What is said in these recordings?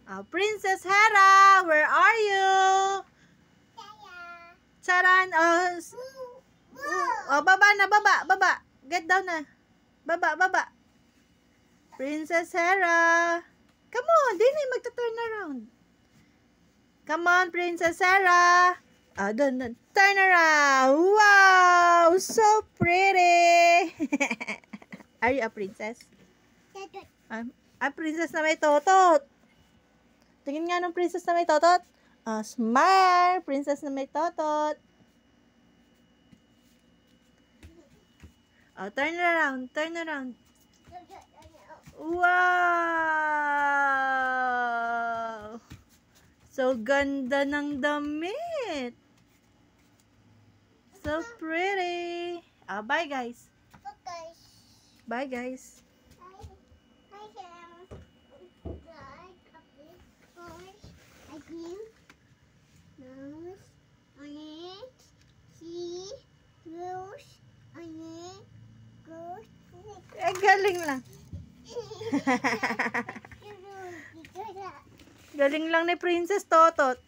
Princess Hera, where are you? Charan, baba na, baba. Get down na. Baba. Princess Hera. Come on, di na magta-turn around. Come on, Princess Hera. Dun. Turn around. Wow, so pretty. Are you a princess? A princess na may totot. Tingin nga ng princess na may totot. Smile, princess na may totot. Turn around. Wow! So ganda ng damit. So pretty. Bye guys. Bye guys. Galing lang. Galing lang ni Princess Totot.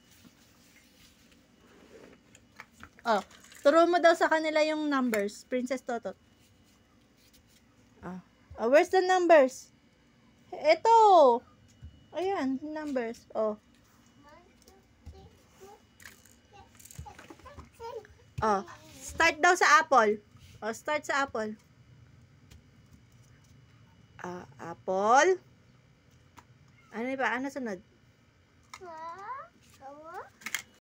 Turo mo daw sa kanila yung numbers, Princess Totot. Where's the numbers? Ito. Ayan, numbers. Start daw sa apple. Start sa apple. Apple. Ano ba? Ano sunod?